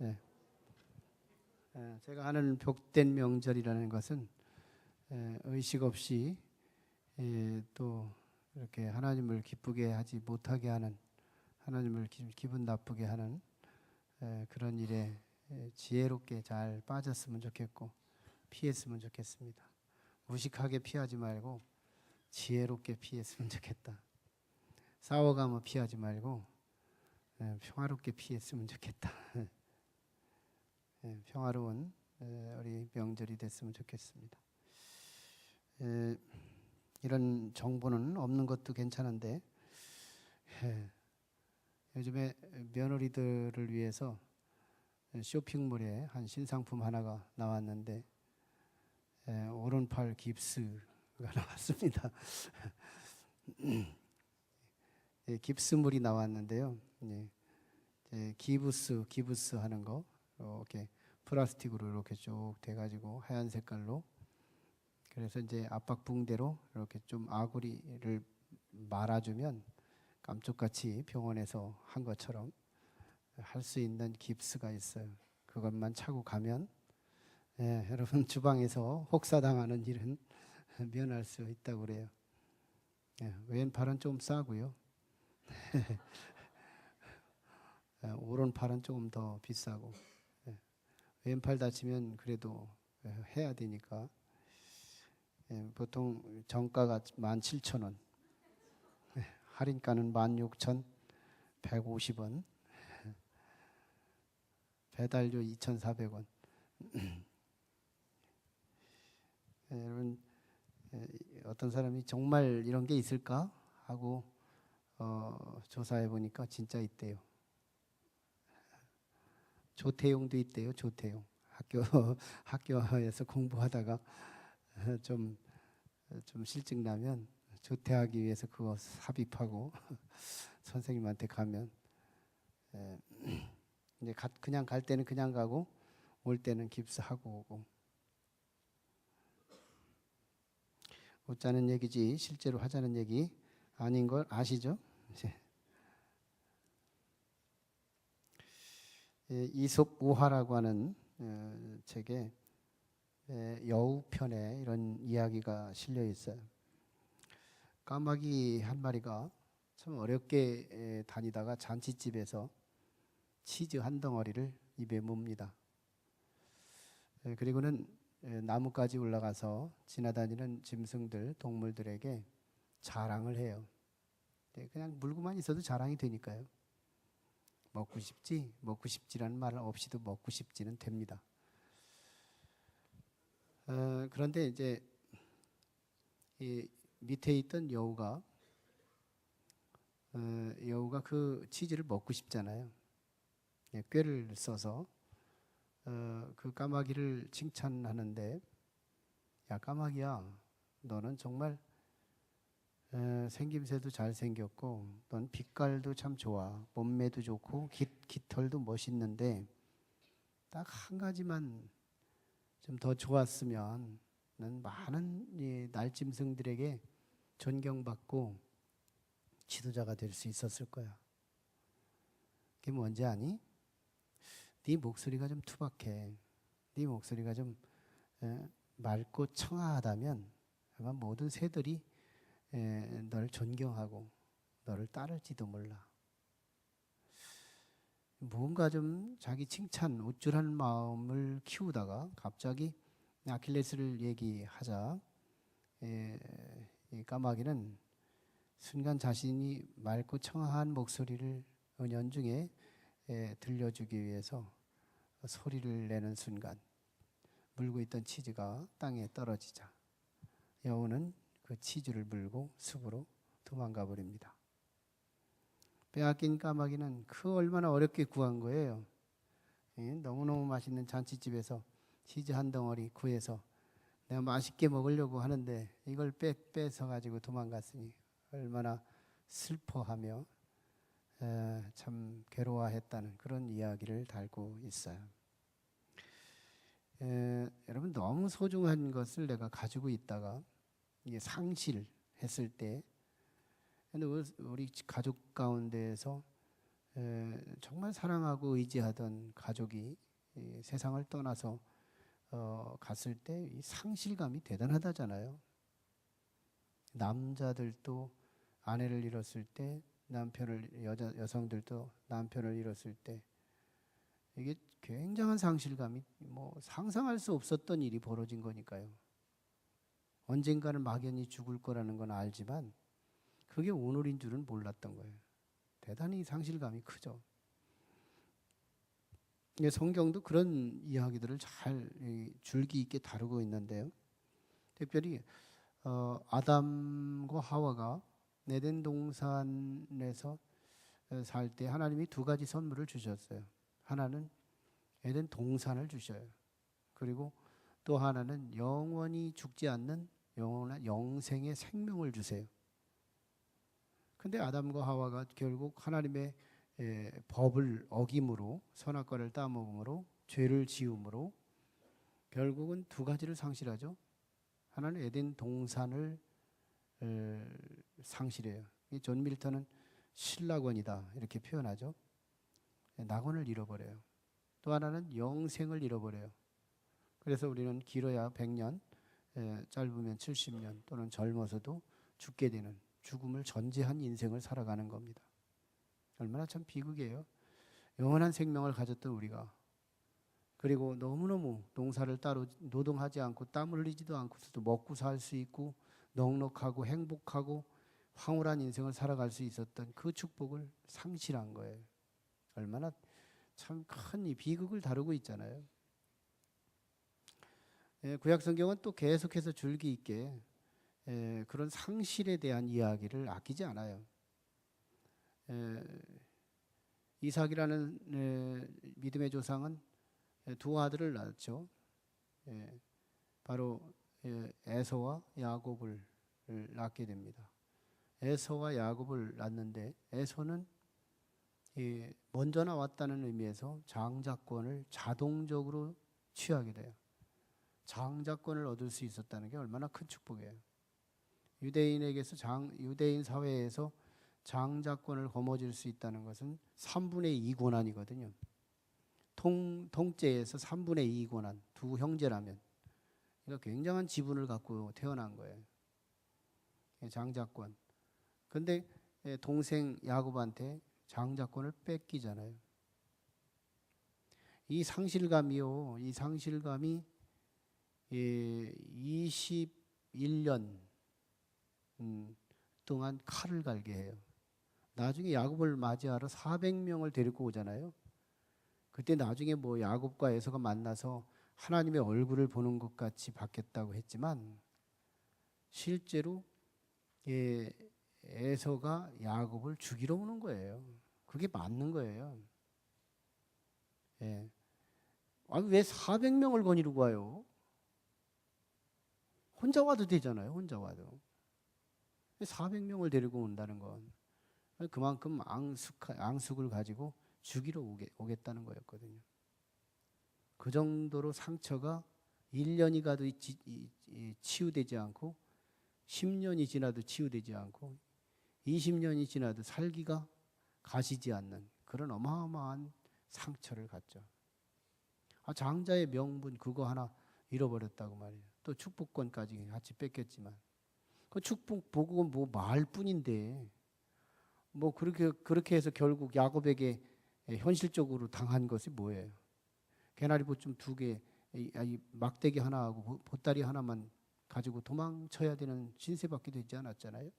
예. 제가 하는 복된 명절이라는 것은 의식 없이 또 이렇게 하나님을 기쁘게 하지 못하게 하는, 하나님을 기분 나쁘게 하는 그런 일에 지혜롭게 잘 빠졌으면 좋겠고 피했으면 좋겠습니다. 무식하게 피하지 말고 지혜롭게 피했으면 좋겠다. 싸워가며 피하지 말고 평화롭게 피했으면 좋겠다. 평화로운 우리 명절이 됐으면 좋겠습니다. 이런 정보는 없는 것도 괜찮은데 요즘에 며느리들을 위해서 쇼핑몰에 한 신상품 하나가 나왔는데 오른팔 깁스가 나왔습니다. 깁스물이 나왔는데요. 기부스 하는 거 이렇게 플라스틱으로 이렇게 쭉 돼가지고 하얀 색깔로, 그래서 이제 압박 붕대로 이렇게 좀 아구리를 말아주면 깜짝같이 병원에서 한 것처럼 할 수 있는 깁스가 있어요. 그것만 차고 가면 여러분 주방에서 혹사당하는 일은 면할 수 있다고 그래요. 왼팔은 좀 싸고요. 오른팔은 조금 더 비싸고, 왼팔 다치면 그래도 해야 되니까 보통 정가가 17,000원, 할인가는 16,150원, 배달료 2,400원. 여러분 어떤 사람이 정말 이런 게 있을까 하고 조사해 보니까 진짜 있대요. 조태용도 있대요. 조태용 학교에서 공부하다가 좀 실증 나면 조퇴하기 위해서 그거 삽입하고 선생님한테 가면 이제 그냥 갈 때는 그냥 가고 올 때는 깁스하고 오고. 웃자는 얘기지 실제로 하자는 얘기 아닌 걸 아시죠? 이솝우화라고 하는 책에 여우편에 이런 이야기가 실려 있어요. 까마귀 한 마리가 참 어렵게 다니다가 잔치집에서 치즈 한 덩어리를 입에 뭅니다. 그리고는 나무까지 올라가서 지나다니는 짐승들, 동물들에게 자랑을 해요. 그냥 물고만 있어도 자랑이 되니까요. 먹고 싶지라는 말 없이도 먹고 싶지는 됩니다. 그런데 이제 이 밑에 있던 여우가 그 치즈를 먹고 싶잖아요. 꾀를 써서 그 까마귀를 칭찬하는데, 야 까마귀야, 너는 정말 생김새도 잘생겼고 넌 빛깔도 참 좋아, 몸매도 좋고 깃털도 멋있는데 딱 한 가지만 좀 더 좋았으면 는 많은 이 날짐승들에게 존경받고 지도자가 될 수 있었을 거야. 그게 뭔지 아니? 네 목소리가 좀 투박해. 네 목소리가 좀 맑고 청아하다면 아마 모든 새들이 너를 존경하고 너를 따를지도 몰라. 뭔가 좀 자기 칭찬, 우쭐한 마음을 키우다가 갑자기 아킬레스를 얘기하자 이 까마귀는 순간 자신이 맑고 청아한 목소리를 은연중에 들려주기 위해서 소리를 내는 순간 물고 있던 치즈가 땅에 떨어지자 여우는 그 치즈를 물고 숲으로 도망가 버립니다. 빼앗긴 까마귀는 그 얼마나 어렵게 구한 거예요. 너무너무 맛있는 잔치집에서 치즈 한 덩어리 구해서 내가 맛있게 먹으려고 하는데 이걸 뺏어 가지고 도망갔으니 얼마나 슬퍼하며 참 괴로워했다는 그런 이야기를 달고 있어요. 여러분 너무 소중한 것을 내가 가지고 있다가 이게 상실했을 때, 근데 우리 가족 가운데에서 정말 사랑하고 의지하던 가족이 이 세상을 떠나서 갔을 때 이 상실감이 대단하다잖아요. 남자들도 아내를 잃었을 때, 여성들도 남편을 잃었을 때 이게 굉장한 상실감이 뭐 상상할 수 없었던 일이 벌어진 거니까요. 언젠가는 막연히 죽을 거라는 건 알지만 그게 오늘인 줄은 몰랐던 거예요. 대단히 상실감이 크죠. 성경도 그런 이야기들을 잘 줄기 있게 다루고 있는데요. 특별히 아담과 하와가 에덴 동산에서 살 때 하나님이 두 가지 선물을 주셨어요. 하나는 에덴 동산을 주셔요. 그리고 또 하나는 영원히 죽지 않는 영원한 영생의 생명을 주세요. 근데 아담과 하와가 결국 하나님의 법을 어김으로, 선악과를 따먹음으로, 죄를 지음으로 결국은 두 가지를 상실하죠. 하나는 에덴 동산을 상실해요. 존 밀턴은 신락원이다 이렇게 표현하죠. 낙원을 잃어버려요. 또 하나는 영생을 잃어버려요. 그래서 우리는 길어야 100년, 짧으면 70년 또는 젊어서도 죽게 되는, 죽음을 전제한 인생을 살아가는 겁니다. 얼마나 참 비극이에요. 영원한 생명을 가졌던 우리가, 그리고 너무너무 농사를 따로 노동하지 않고 땀 흘리지도 않고서도 먹고 살 수 있고 넉넉하고 행복하고 황홀한 인생을 살아갈 수 있었던 그 축복을 상실한 거예요. 얼마나 참 큰 이 비극을 다루고 있잖아요. 구약 성경은 또 계속해서 줄기 있게 그런 상실에 대한 이야기를 아끼지 않아요. 이삭이라는 믿음의 조상은 두 아들을 낳았죠. 바로 에서와 야곱을 낳게 됩니다. 에서와 야곱을 낳는데 에서는 먼저 나왔다는 의미에서 장자권을 자동적으로 취하게 돼요. 장자권을 얻을 수 있었다는 게 얼마나 큰 축복이에요. 유대인 사회에서 장자권을 거머쥘 수 있다는 것은 3분의 2 권한이거든요. 통째에서 3분의 2 권한, 두 형제라면 그러니까 굉장한 지분을 갖고 태어난 거예요. 장자권. 근데 동생 야곱한테 장자권을 뺏기잖아요. 이 상실감이 21년 동안 칼을 갈게 해요. 나중에 야곱을 맞이하러 400명을 데리고 오잖아요. 그때 나중에 뭐 야곱과 에서가 만나서 하나님의 얼굴을 보는 것 같이 받겠다고 했지만 실제로 에서가 야곱을 죽이러 오는 거예요. 그게 맞는 거예요. 아니 왜 400명을 거느리고 와요? 혼자 와도 되잖아요. 혼자 와도. 400명을 데리고 온다는 건 그만큼 앙숙을 가지고 죽이러 오겠다는 거였거든요. 그 정도로 상처가 1년이 가도 치유되지 않고 10년이 지나도 치유되지 않고 20년이 지나도 살기가 가시지 않는 그런 어마어마한 상처를 갖죠. 장자의 명분 그거 하나 잃어버렸다고 말이에요. 또 축복권까지 같이 뺏겼지만 그 축복 복은 뭐 말뿐인데 뭐 그렇게 해서 결국 야곱에게 현실적으로 당한 것이 뭐예요? 개나리보좀 2개, 막대기 하나하고 보따리 하나만 가지고 도망쳐야 되는 신세받게 되지 않았잖아요.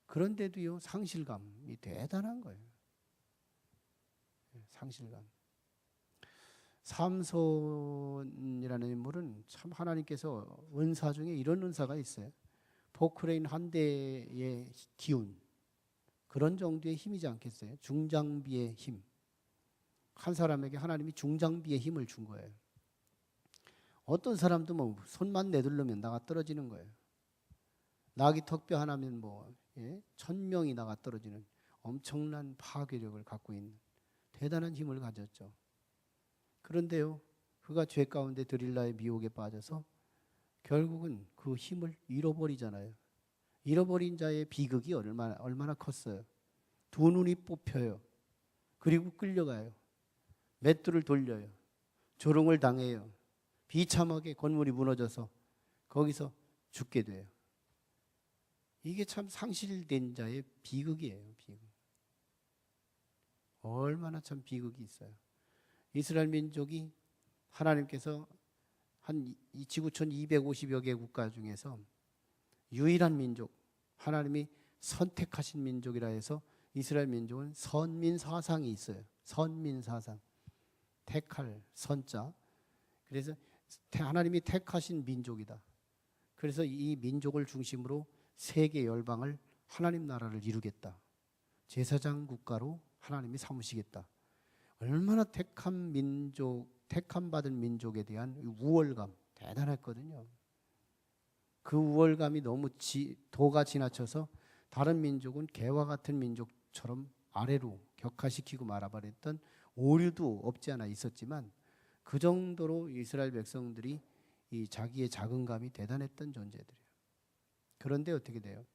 그런데도요 상실감이 대단한 거예요. 상실감. 삼손이라는 인물은 참 하나님께서 은사 중에 이런 은사가 있어요. 포크레인 한 대의 기운, 그런 정도의 힘이지 않겠어요? 중장비의 힘. 한 사람에게 하나님이 중장비의 힘을 준 거예요. 어떤 사람도 뭐 손만 내둘러면 나가 떨어지는 거예요. 나귀 턱뼈 하나면 1000명이 나가 떨어지는 엄청난 파괴력을 갖고 있는 대단한 힘을 가졌죠. 그런데요, 그가 죄 가운데 드릴라의 미혹에 빠져서 결국은 그 힘을 잃어버리잖아요. 잃어버린 자의 비극이 얼마나 컸어요. 두 눈이 뽑혀요. 그리고 끌려가요. 맷돌을 돌려요. 조롱을 당해요. 비참하게 건물이 무너져서 거기서 죽게 돼요. 이게 참 상실된 자의 비극이에요. 비극. 얼마나 참 비극이 있어요. 이스라엘 민족이 하나님께서 한 이 지구촌 250여 개 국가 중에서 유일한 민족, 하나님이 선택하신 민족이라 해서 이스라엘 민족은 선민 사상이 있어요. 선민 사상. 택할 선자. 그래서 하나님이 택하신 민족이다. 그래서 이 민족을 중심으로 세계 열방을 하나님 나라를 이루겠다. 제사장 국가로 하나님이 삼으시겠다. 얼마나 택한 민족, 택함 받은 민족에 대한 우월감 대단했거든요. 그 우월감이 너무 도가 지나쳐서 다른 민족은 개와 같은 민족처럼 아래로 격하시키고 말아버렸던 오류도 없지 않아 있었지만 그 정도로 이스라엘 백성들이 이 자기의 자긍감이 대단했던 존재들이에요. 그런데 어떻게 돼요?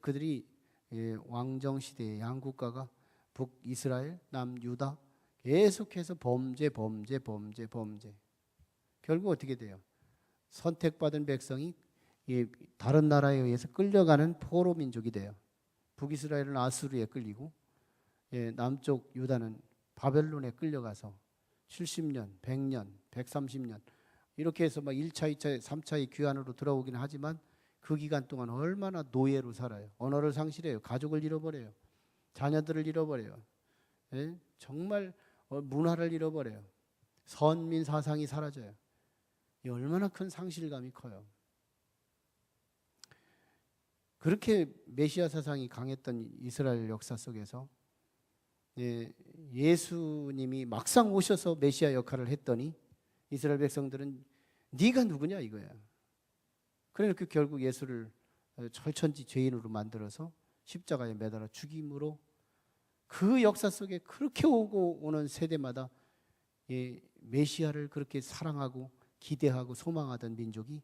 그들이 왕정 시대의 양국가가 북이스라엘, 남유다 계속해서 범죄. 결국 어떻게 돼요? 선택받은 백성이 다른 나라에 의해서 끌려가는 포로 민족이 돼요. 북이스라엘은 아수르에 끌리고 남쪽 유다는 바벨론에 끌려가서 70년, 100년, 130년 이렇게 해서 막 1차, 2차, 3차의 귀환으로 들어오긴 하지만 그 기간 동안 얼마나 노예로 살아요. 언어를 상실해요. 가족을 잃어버려요. 자녀들을 잃어버려요. 정말 문화를 잃어버려요. 선민 사상이 사라져요. 이 얼마나 큰 상실감이 커요. 그렇게 메시아 사상이 강했던 이스라엘 역사 속에서 예수님이 막상 오셔서 메시아 역할을 했더니 이스라엘 백성들은 네가 누구냐 이거야. 그러니까 결국 예수를 철천지 죄인으로 만들어서 십자가에 매달아 죽임으로 그 역사 속에 그렇게 오고 오는 세대마다 메시아를 그렇게 사랑하고 기대하고 소망하던 민족이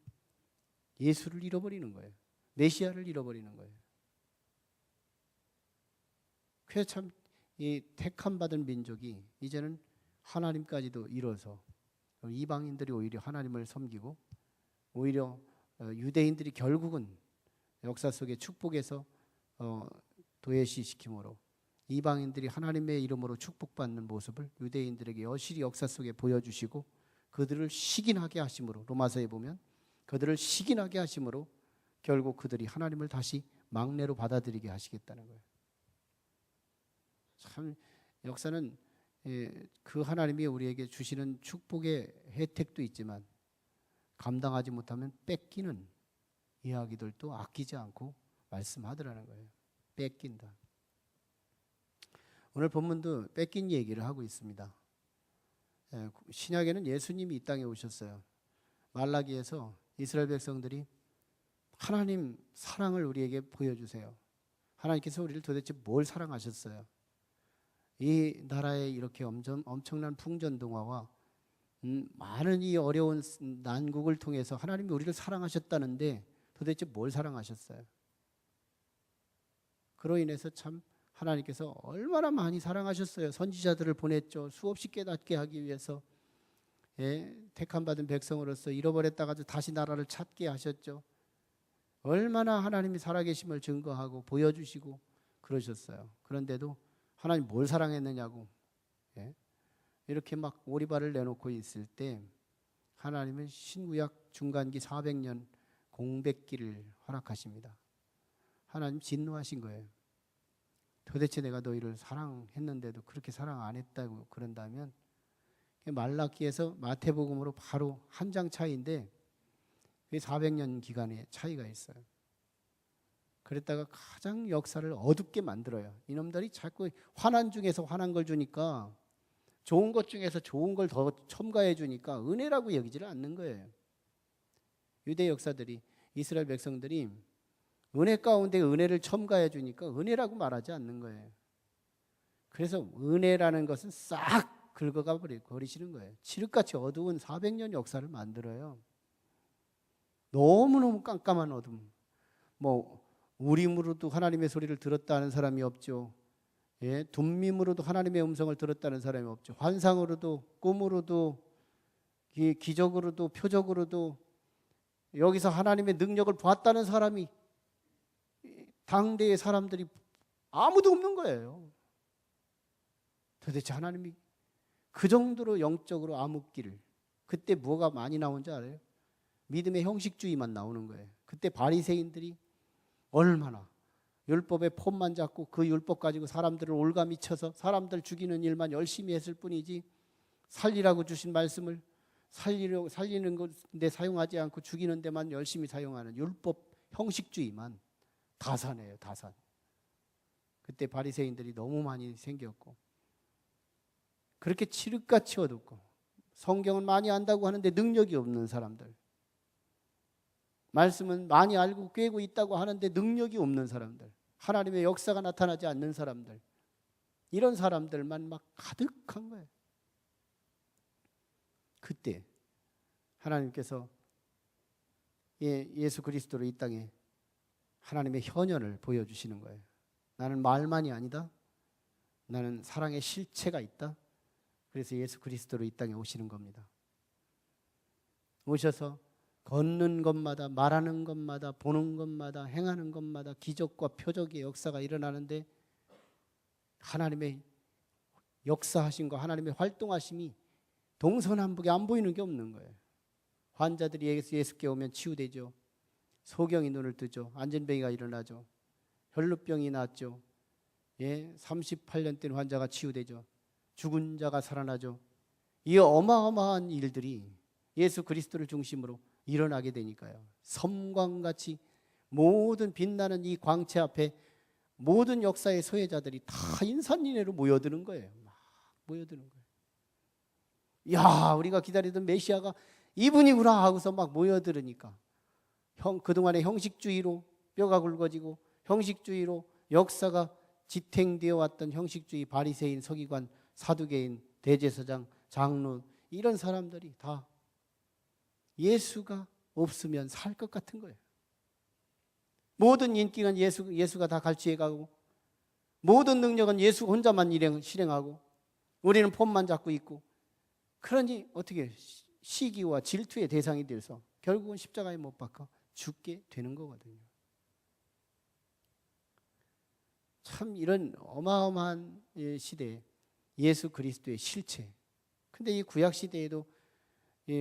예수를 잃어버리는 거예요. 메시아를 잃어버리는 거예요. 그래서 참 이 택함 받은 민족이 이제는 하나님까지도 잃어서 이방인들이 오히려 하나님을 섬기고 오히려 유대인들이 결국은 역사 속의 축복에서 도외시시킴으로 이방인들이 하나님의 이름으로 축복받는 모습을 유대인들에게 여실히 역사 속에 보여주시고 그들을 시긴하게 하심으로 로마서에 보면 그들을 시긴하게 하심으로 결국 그들이 하나님을 다시 막내로 받아들이게 하시겠다는 거예요. 참 역사는 그 하나님이 우리에게 주시는 축복의 혜택도 있지만 감당하지 못하면 뺏기는 이야기들도 아끼지 않고 말씀하더라는 거예요. 뺏긴다. 오늘 본문도 뺏긴 얘기를 하고 있습니다. 신약에는 예수님이 이 땅에 오셨어요. 말라기에서 이스라엘 백성들이 하나님 사랑을 우리에게 보여주세요. 하나님께서 우리를 도대체 뭘 사랑하셨어요? 이 나라에 이렇게 엄청난 풍전등화와 많은 이 어려운 난국을 통해서 하나님이 우리를 사랑하셨다는데 도대체 뭘 사랑하셨어요? 그로 인해서 참 하나님께서 얼마나 많이 사랑하셨어요. 선지자들을 보냈죠. 수없이 깨닫게 하기 위해서 택함 받은 백성으로서 잃어버렸다가도 다시 나라를 찾게 하셨죠. 얼마나 하나님이 살아계심을 증거하고 보여주시고 그러셨어요. 그런데도 하나님 뭘 사랑했느냐고 이렇게 막 오리발을 내놓고 있을 때 하나님은 신구약 중간기 400년 공백기를 허락하십니다. 하나님 진노하신 거예요. 도대체 내가 너희를 사랑했는데도 그렇게 사랑 안 했다고 그런다면 말라기에서 마태복음으로 바로 한 장 차이인데 400년 기간의 차이가 있어요. 그랬다가 가장 역사를 어둡게 만들어요. 이놈들이 자꾸 환난 중에서 환한 걸 주니까 좋은 것 중에서 좋은 걸 더 첨가해 주니까 은혜라고 여기지를 않는 거예요. 유대 역사들이 이스라엘 백성들이 은혜 가운데 은혜를 첨가해 주니까 은혜라고 말하지 않는 거예요. 그래서 은혜라는 것은 싹 긁어가 버리시는 거예요. 칠흑같이 어두운 400년 역사를 만들어요. 너무너무 깜깜한 어둠. 우림으로도 하나님의 소리를 들었다 하는 사람이 없죠. 예, 둠밈으로도 하나님의 음성을 들었다는 사람이 없죠. 환상으로도, 꿈으로도, 기적으로도, 표적으로도 여기서 하나님의 능력을 봤다는 사람이 당대의 사람들이 아무도 없는 거예요. 도대체 하나님이 그 정도로 영적으로 암흑기를, 그때 뭐가 많이 나온 줄 알아요? 믿음의 형식주의만 나오는 거예요. 그때 바리새인들이 얼마나 율법의 폼만 잡고 그 율법 가지고 사람들을 올가미쳐서 사람들 죽이는 일만 열심히 했을 뿐이지, 살리라고 주신 말씀을 살리는 데 사용하지 않고 죽이는 데만 열심히 사용하는 율법 형식주의만 다산이에요. 다산. 그때 바리새인들이 너무 많이 생겼고, 그렇게 칠흑같이 어둡고, 성경은 많이 안다고 하는데 능력이 없는 사람들, 말씀은 많이 알고 꿰고 있다고 하는데 능력이 없는 사람들, 하나님의 역사가 나타나지 않는 사람들, 이런 사람들만 막 가득한 거예요. 그때 하나님께서 예수 그리스도로 이 땅에 하나님의 현현을 보여주시는 거예요. 나는 말만이 아니다. 나는 사랑의 실체가 있다. 그래서 예수 그리스도로 이 땅에 오시는 겁니다. 오셔서 걷는 것마다, 말하는 것마다, 보는 것마다, 행하는 것마다 기적과 표적의 역사가 일어나는데, 하나님의 역사하심과 하나님의 활동하심이 동서남북에 안 보이는 게 없는 거예요. 환자들이 예수께 오면 치유되죠. 소경이 눈을 뜨죠. 안전병이가 일어나죠. 혈루병이 낫죠. 38년 된 환자가 치유되죠. 죽은 자가 살아나죠. 이 어마어마한 일들이 예수 그리스도를 중심으로 일어나게 되니까요. 섬광같이 모든 빛나는 이 광채 앞에 모든 역사의 소외자들이 다 인산인해로 모여드는 거예요. 막 모여드는 거예요. 야, 우리가 기다리던 메시아가 이분이구나 하고서 막 모여들으니까, 그동안의 형식주의로 뼈가 굵어지고 형식주의로 역사가 지탱되어 왔던 형식주의 바리새인, 서기관, 사두개인, 대제사장, 장로, 이런 사람들이 다 예수가 없으면 살 것 같은 거예요. 모든 인기는 예수가 다 갈취해가고, 모든 능력은 예수 혼자만 실행하고, 우리는 폼만 잡고 있고, 그러니 어떻게 시기와 질투의 대상이 돼서 결국은 십자가에 못 박혀 죽게 되는 거거든요. 참 이런 어마어마한 시대에 예수 그리스도의 실체. 근데 이 구약 시대에도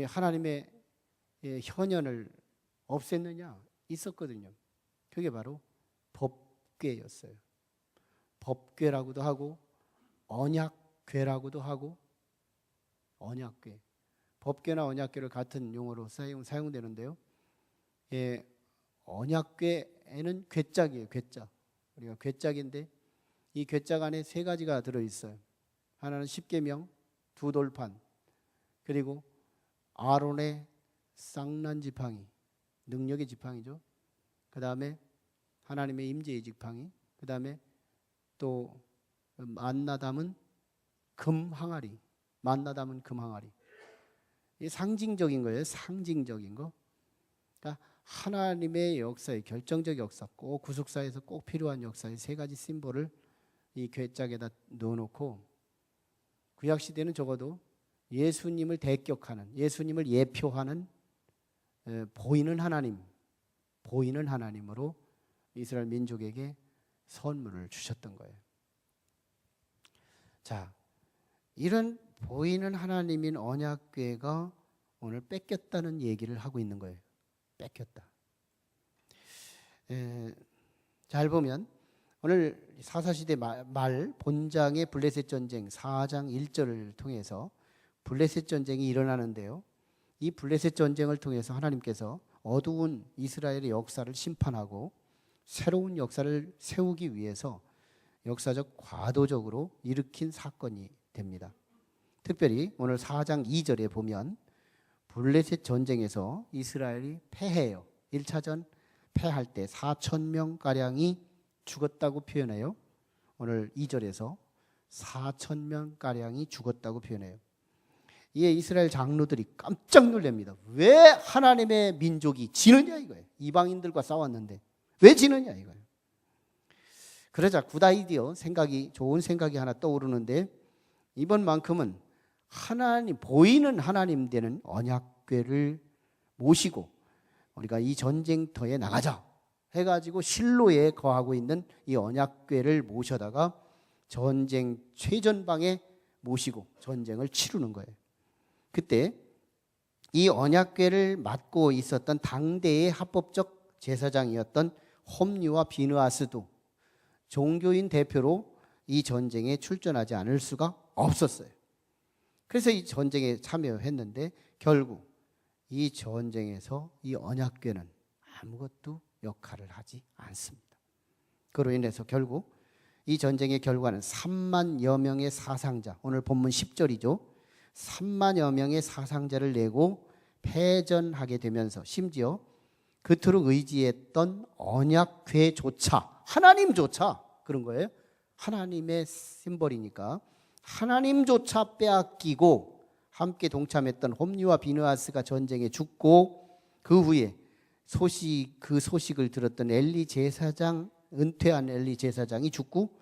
하나님의 현현을 없앴느냐? 있었거든요. 그게 바로 법궤였어요. 법궤라고도 하고 언약궤라고도 하고, 언약궤. 법궤나 언약궤를 같은 용어로 사용되는데요. 언약궤에는 궤짝이에요. 궤짝. 우리가 궤짝인데, 이 궤짝 안에 세 가지가 들어있어요. 하나는 십계명, 두 돌판, 그리고 아론의 쌍난 지팡이, 능력의 지팡이죠. 그 다음에 하나님의 임재의 지팡이, 그 다음에 또 만나 담은 금 항아리, 만나 담은 금 항아리. 이 상징적인 거예요. 상징적인 거. 그러니까 하나님의 역사의 결정적 역사, 꼭 구속사에서 꼭 필요한 역사의 세 가지 심볼을 이 궤짝에다 넣어놓고, 구약 시대는 적어도 예수님을 대격하는, 예수님을 예표하는 보이는 하나님으로 이스라엘 민족에게 선물을 주셨던 거예요. 자, 이런 보이는 하나님인 언약궤가 오늘 뺏겼다는 얘기를 하고 있는 거예요. 뺏겼다. 잘 보면 오늘 사사시대 말 본장의 블레셋 전쟁 4장 1절을 통해서 블레셋 전쟁이 일어나는데요. 이 블레셋 전쟁을 통해서 하나님께서 어두운 이스라엘의 역사를 심판하고 새로운 역사를 세우기 위해서 역사적 과도적으로 일으킨 사건이 됩니다. 특별히 오늘 4장 2절에 보면 블레셋 전쟁에서 이스라엘이 패해요. 1차전 패할 때 4,000명가량이 죽었다고 표현해요. 오늘 2절에서 4,000명가량이 죽었다고 표현해요. 이에 이스라엘 장로들이 깜짝 놀랍니다. 왜 하나님의 민족이 지느냐 이거예요. 이방인들과 싸웠는데 왜 지느냐 이거예요. 그러자 굿아이디어, 좋은 생각이 하나 떠오르는데, 이번만큼은 보이는 하나님 되는 언약궤를 모시고 우리가 이 전쟁터에 나가자 해가지고 실로에 거하고 있는 이 언약궤를 모셔다가 전쟁 최전방에 모시고 전쟁을 치르는 거예요. 그때 이 언약궤를 맡고 있었던 당대의 합법적 제사장이었던 홈리와 비느하스도 종교인 대표로 이 전쟁에 출전하지 않을 수가 없었어요. 그래서 이 전쟁에 참여했는데 결국 이 전쟁에서 이 언약궤는 아무것도 역할을 하지 않습니다. 그로 인해서 결국 이 전쟁의 결과는 3만여 명의 사상자, 오늘 본문 10절이죠. 3만여 명의 사상자를 내고 패전하게 되면서 심지어 그토록 의지했던 언약궤조차, 하나님조차 그런 거예요. 하나님의 심벌이니까 하나님조차 빼앗기고 함께 동참했던 홈리와 비느하스가 전쟁에 죽고 그 후에 그 소식을 들었던 은퇴한 엘리 제사장이 죽고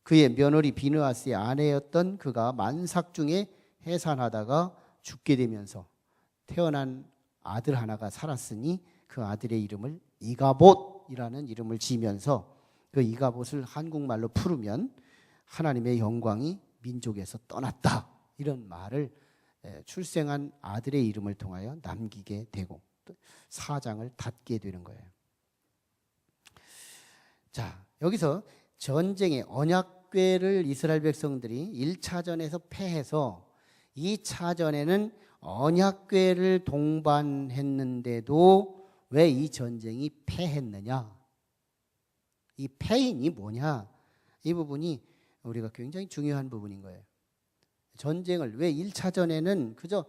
그의 며느리 비느하스의 아내였던 그가 만삭 중에 해산하다가 죽게 되면서 태어난 아들 하나가 살았으니 그 아들의 이름을 이가봇이라는 이름을 지면서 그 이가봇을 한국말로 풀으면 하나님의 영광이 민족에서 떠났다, 이런 말을 출생한 아들의 이름을 통하여 남기게 되고 사장을 닫게 되는 거예요. 자, 여기서 전쟁의 언약궤를 이스라엘 백성들이 1차전에서 패해서 2차전에는 언약궤를 동반했는데도 왜 이 전쟁이 패했느냐? 이 패인이 뭐냐? 이 부분이 우리가 굉장히 중요한 부분인 거예요. 전쟁을 왜 1차전에는 그저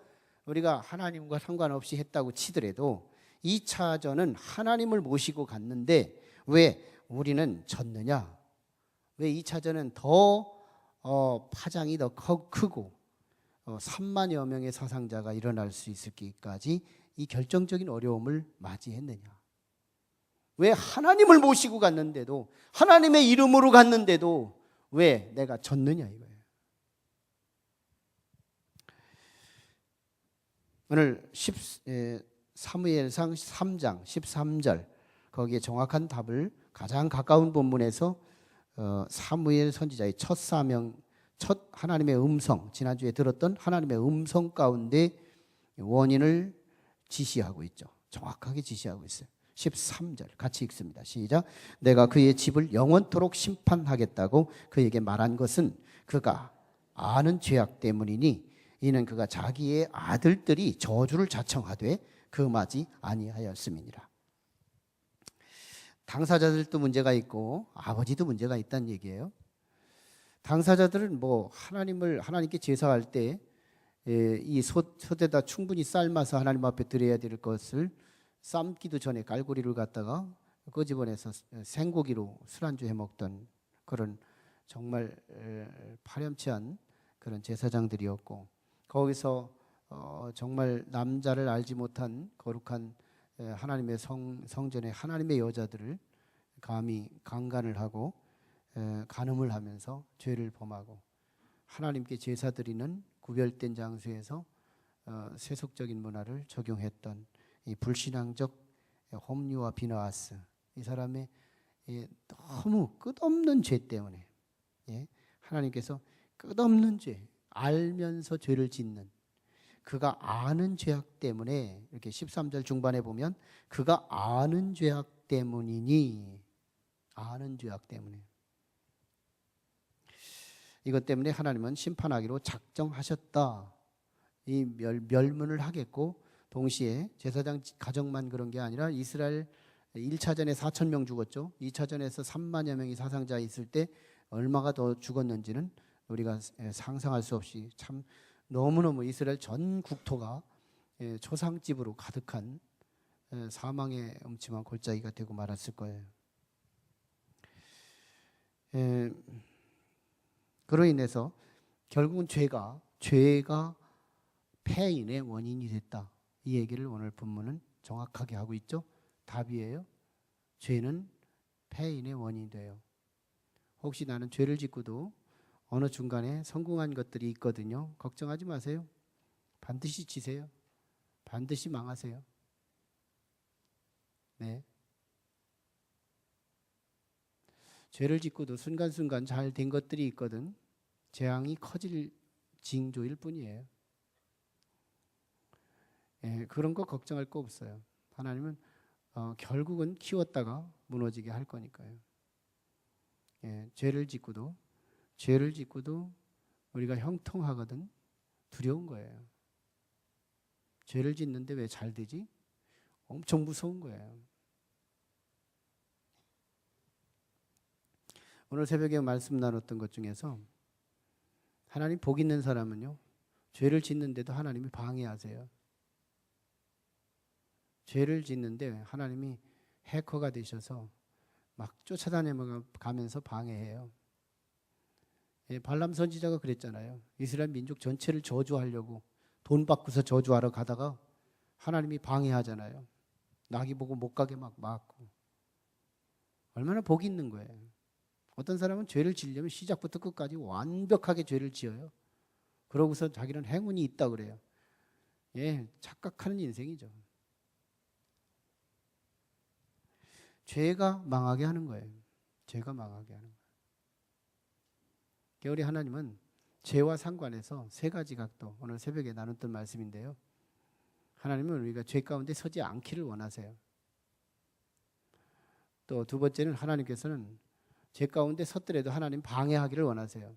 우리가 하나님과 상관없이 했다고 치더라도 2차전은 하나님을 모시고 갔는데 왜 우리는 졌느냐? 왜 2차전은 더 파장이 더 크고 3만여 명의 사상자가 일어날 수 있을기까지 이 결정적인 어려움을 맞이했느냐? 왜 하나님을 모시고 갔는데도, 하나님의 이름으로 갔는데도 왜 내가 졌느냐 이거예요. 오늘 사무엘상 3장 13절 거기에 정확한 답을 가장 가까운 본문에서 사무엘 선지자의 첫 사명, 첫 하나님의 음성, 지난주에 들었던 하나님의 음성 가운데 원인을 지시하고 있죠. 정확하게 지시하고 있어요. 13절 같이 읽습니다. 시작. 내가 그의 집을 영원토록 심판하겠다고 그에게 말한 것은 그가 아는 죄악 때문이니 이는 그가 자기의 아들들이 저주를 자청하되 금하지 아니하였음이니라. 당사자들도 문제가 있고 아버지도 문제가 있다는 얘기예요. 당사자들은 하나님께 제사할 때 이 솥에다 충분히 삶아서 하나님 앞에 드려야 될 것을 삶기도 전에 갈고리를 갖다가 끄집어내서 생고기로 술안주 해 먹던 그런 정말 파렴치한 그런 제사장들이었고, 거기서 정말 남자를 알지 못한 거룩한 하나님의 성전에 하나님의 여자들을 감히 강간을 하고 간음을 하면서 죄를 범하고, 하나님께 제사 드리는 구별된 장소에서 세속적인 문화를 적용했던 이 불신앙적 홈리와 비느하스, 이 사람의 너무 끝없는 죄 때문에 하나님께서 끝없는 죄, 알면서 죄를 짓는, 그가 아는 죄악 때문에, 이렇게 13절 중반에 보면 그가 아는 죄악 때문이니, 아는 죄악 때문에, 이것 때문에 하나님은 심판하기로 작정하셨다. 이 멸문을 하겠고, 동시에 제사장 가정만 그런 게 아니라 이스라엘 1차전에 4천 명 죽었죠. 2차전에서 3만여 명이 사상자 있을 때 얼마가 더 죽었는지는 우리가 상상할 수 없이 참 너무너무 이스라엘 전 국토가 초상집으로 가득한 사망의 음침한 골짜기가 되고 말았을 거예요. 그로 인해서 결국은 죄가 패인의 원인이 됐다. 이 얘기를 오늘 본문은 정확하게 하고 있죠. 답이에요. 죄는 패인의 원인이 돼요. 혹시 나는 죄를 짓고도 어느 중간에 성공한 것들이 있거든요. 걱정하지 마세요. 반드시 지세요. 반드시 망하세요. 네. 죄를 짓고도 순간순간 잘 된 것들이 있거든. 재앙이 커질 징조일 뿐이에요. 예, 그런 거 걱정할 거 없어요. 하나님은 결국은 키웠다가 무너지게 할 거니까요. 예, 죄를 짓고도 우리가 형통하거든. 두려운 거예요. 죄를 짓는데 왜 잘 되지? 엄청 무서운 거예요. 오늘 새벽에 말씀 나눴던 것 중에서 하나님 복 있는 사람은요, 죄를 짓는데도 하나님이 방해하세요. 죄를 짓는데 하나님이 해커가 되셔서 막 쫓아다니면서 방해해요. 예, 발람 선지자가 그랬잖아요. 이스라엘 민족 전체를 저주하려고 돈 받고서 저주하러 가다가 하나님이 방해하잖아요. 나귀 보고 못 가게 막 막고. 얼마나 복이 있는 거예요. 어떤 사람은 죄를 지으려면 시작부터 끝까지 완벽하게 죄를 지어요. 그러고서 자기는 행운이 있다 그래요. 예, 착각하는 인생이죠. 죄가 망하게 하는 거예요. 죄가 망하게 하는 거예요. 우리 하나님은 죄와 상관해서 세 가지 각도, 오늘 새벽에 나눴던 말씀인데요. 하나님은 우리가 죄 가운데 서지 않기를 원하세요. 또 두 번째는 하나님께서는 죄 가운데 섰더라도 하나님 방해하기를 원하세요.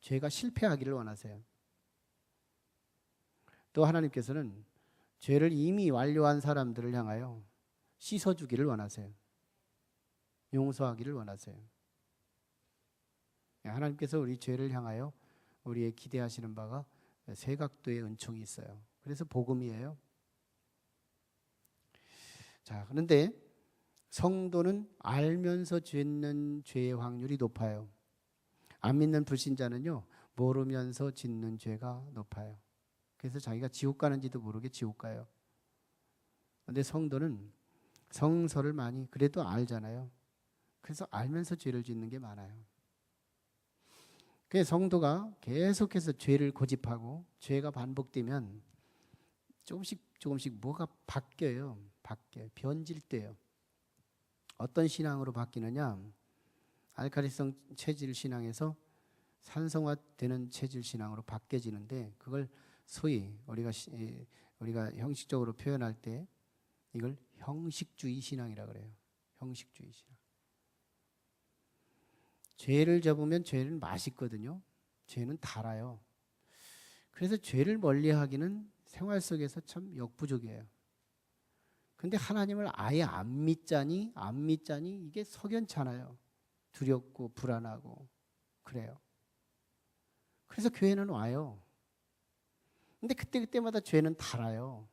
죄가 실패하기를 원하세요. 또 하나님께서는 죄를 이미 완료한 사람들을 향하여 씻어주기를 원하세요. 용서하기를 원하세요. 하나님께서 우리 죄를 향하여 우리의 기대하시는 바가 세 각도의 은총이 있어요. 그래서 복음이에요. 자, 그런데 성도는 알면서 짓는 죄의 확률이 높아요. 안 믿는 불신자는요, 모르면서 짓는 죄가 높아요. 그래서 자기가 지옥 가는지도 모르게 지옥 가요. 그런데 성도는 성서를 많이 그래도 알잖아요. 그래서 알면서 죄를 짓는 게 많아요. 그래서 성도가 계속해서 죄를 고집하고 죄가 반복되면 조금씩 뭐가 바뀌어요. 변질돼요. 어떤 신앙으로 바뀌느냐? 알카리성 체질 신앙에서 산성화되는 체질 신앙으로 바뀌어지는데, 그걸 소위 우리가 형식적으로 표현할 때 이걸 형식주의 신앙이라 그래요. 형식주의 신앙. 죄를 접으면 죄는 맛있거든요. 죄는 달아요. 그래서 죄를 멀리하기는 생활 속에서 참 역부족이에요. 근데 하나님을 아예 안 믿자니 이게 석연찮아요. 두렵고 불안하고 그래요. 그래서 교회는 와요. 근데 그때마다 죄는 달아요.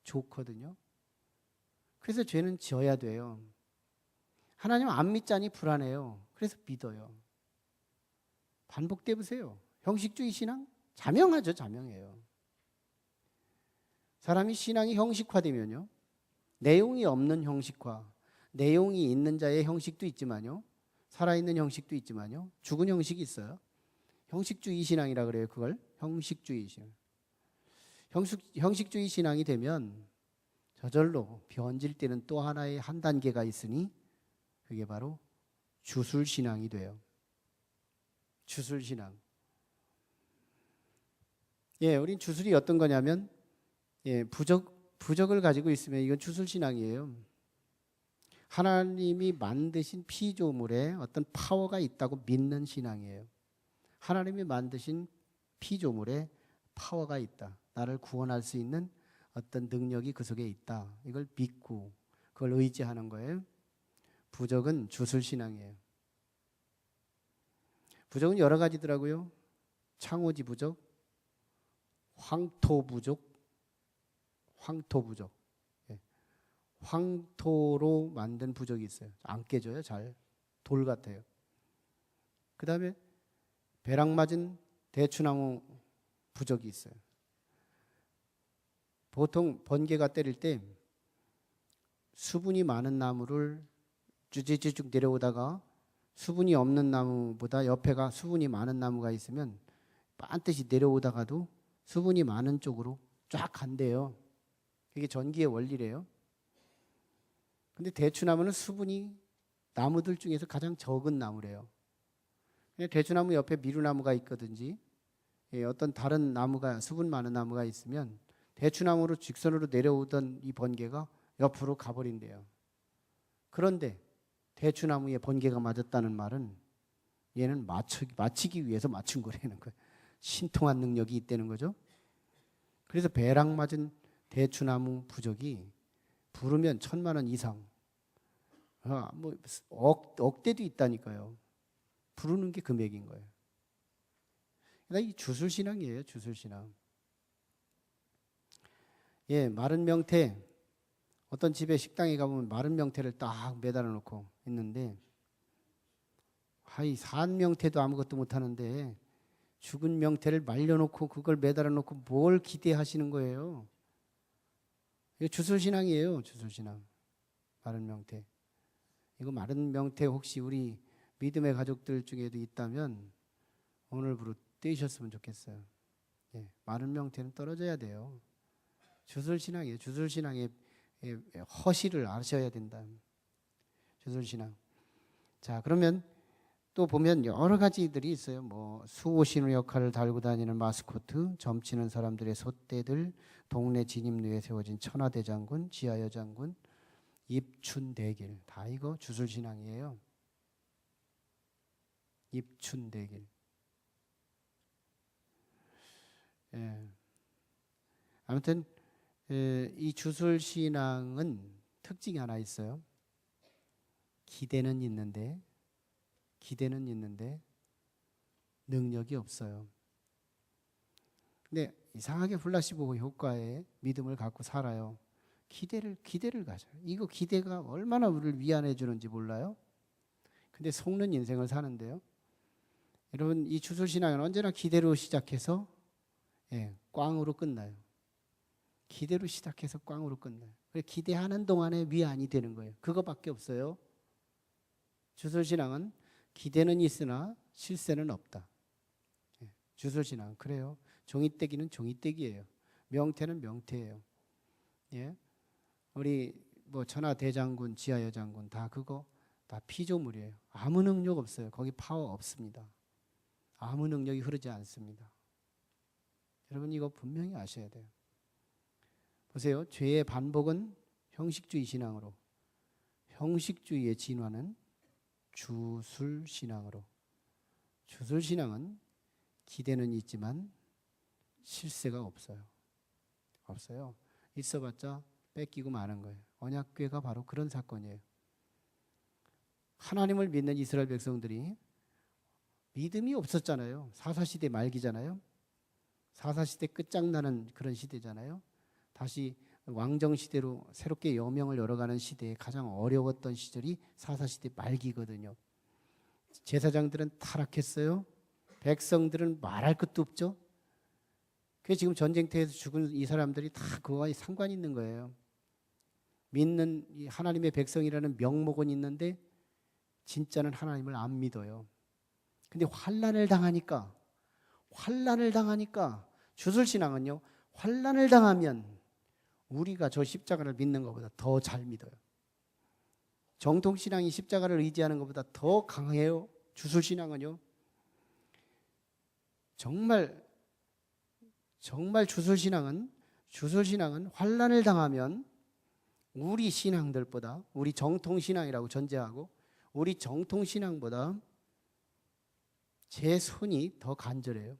좋거든요. 그래서 죄는 지어야 돼요. 하나님 안 믿자니 불안해요. 그래서 믿어요. 반복돼 보세요. 형식주의 신앙? 자명하죠. 자명해요. 사람이 신앙이 형식화되면요, 내용이 없는 형식화, 내용이 있는 자의 형식도 있지만요, 살아있는 형식도 있지만요, 죽은 형식이 있어요. 형식주의 신앙이라 그래요. 그걸 형식주의 신앙. 형식주의 신앙이 되면 저절로 변질되는 또 하나의 한 단계가 있으니 그게 바로 주술신앙이 돼요. 주술신앙. 예, 우린 주술이 어떤 거냐면, 예, 부적을 가지고 있으면 이건 주술신앙이에요. 하나님이 만드신 피조물에 어떤 파워가 있다고 믿는 신앙이에요. 하나님이 만드신 피조물에 파워가 있다. 나를 구원할 수 있는 어떤 능력이 그 속에 있다. 이걸 믿고 그걸 의지하는 거예요. 부적은 주술신앙이에요. 부적은 여러 가지더라고요. 창호지 부적, 황토부적. 예. 황토로 만든 부적이 있어요. 안 깨져요. 잘. 돌 같아요. 그 다음에 벼락 맞은 대추나무 부적이 있어요. 보통 번개가 때릴 때 수분이 많은 나무를 쭈쭈쭈 내려오다가 수분이 없는 나무보다 옆에가 수분이 많은 나무가 있으면 반드시 내려오다가도 수분이 많은 쪽으로 쫙 간대요. 그게 전기의 원리래요. 근데 대추나무는 수분이 나무들 중에서 가장 적은 나무래요. 대추나무 옆에 미루나무가 있거든지 어떤 다른 나무가 수분 많은 나무가 있으면 대추나무로 직선으로 내려오던 이 번개가 옆으로 가버린대요. 그런데 대추나무에 번개가 맞았다는 말은 얘는 맞히기 위해서 맞춘 거라는 거예요. 신통한 능력이 있다는 거죠. 그래서 배락 맞은 대추나무 부적이 부르면 1,000,000원 이상, 뭐 억대도 있다니까요. 부르는 게 금액인 거예요. 그러니까 이 주술신앙이에요. 주술신앙. 예, 마른 명태, 어떤 집에 식당에 가보면 마른 명태를 딱 매달아 놓고 있는데, 산 명태도 아무것도 못하는데 죽은 명태를 말려놓고 그걸 매달아 놓고 뭘 기대하시는 거예요? 이거 주술신앙이에요. 주술신앙. 마른 명태. 이거 마른 명태 혹시 우리 믿음의 가족들 중에도 있다면 오늘부로 떼셨으면 좋겠어요. 예, 마른 명태는 떨어져야 돼요. 주술신앙이에요. 주술신앙의 허실을 아셔야 된다. 주술신앙. 자, 그러면 또 보면 여러 가지들이 있어요. 뭐 수호신의 역할을 달고 다니는 마스코트, 점치는 사람들의 솥대들, 동네 진입로에 세워진 천하대장군, 지하여장군, 입춘대길. 다 이거 주술신앙이에요. 입춘대길. 예. 아무튼 이 주술신앙은 특징이 하나 있어요. 기대는 있는데 능력이 없어요. 근데 이상하게 플라시보 효과에 믿음을 갖고 살아요. 기대를 가져요. 이거 기대가 얼마나 우리를 위안해 주는지 몰라요? 근데 속는 인생을 사는데요. 여러분, 이 주술신앙은 언제나 기대로 시작해서 꽝으로 끝나요. 기대로 시작해서 꽝으로 끝나요. 기대하는 동안에 위안이 되는 거예요. 그거밖에 없어요. 주술신앙은 기대는 있으나 실세는 없다. 주술신앙 그래요. 종이떼기는 종이떼기예요. 명태는 명태예요. 예, 우리 뭐 천하대장군, 지하여장군 다 그거 다 피조물이에요. 아무 능력 없어요. 거기 파워 없습니다. 아무 능력이 흐르지 않습니다. 여러분 이거 분명히 아셔야 돼요. 보세요. 죄의 반복은 형식주의 신앙으로, 형식주의의 진화는 주술신앙으로. 주술신앙은 기대는 있지만 실세가 없어요. 없어요. 있어봤자 뺏기고 마는 거예요. 언약궤가 바로 그런 사건이에요. 하나님을 믿는 이스라엘 백성들이 믿음이 없었잖아요. 사사시대 말기잖아요. 사사시대 끝장나는 그런 시대잖아요. 다시 왕정시대로 새롭게 여명을 열어가는 시대에 가장 어려웠던 시절이 사사시대 말기거든요. 제사장들은 타락했어요. 백성들은 말할 것도 없죠. 그래서 지금 전쟁터에서 죽은 이 사람들이 다 그거와 상관이 있는 거예요. 믿는 이 하나님의 백성이라는 명목은 있는데 진짜는 하나님을 안 믿어요. 근데 환난을 당하니까 주술신앙은요, 환난을 당하면 우리가 저 십자가를 믿는 것보다 더 잘 믿어요. 정통신앙이 십자가를 의지하는 것보다 더 강해요. 주술신앙은요. 정말 주술신앙은 환난을 당하면 우리 신앙들보다, 우리 정통신앙이라고 전제하고 우리 정통신앙보다 제 손이 더 간절해요.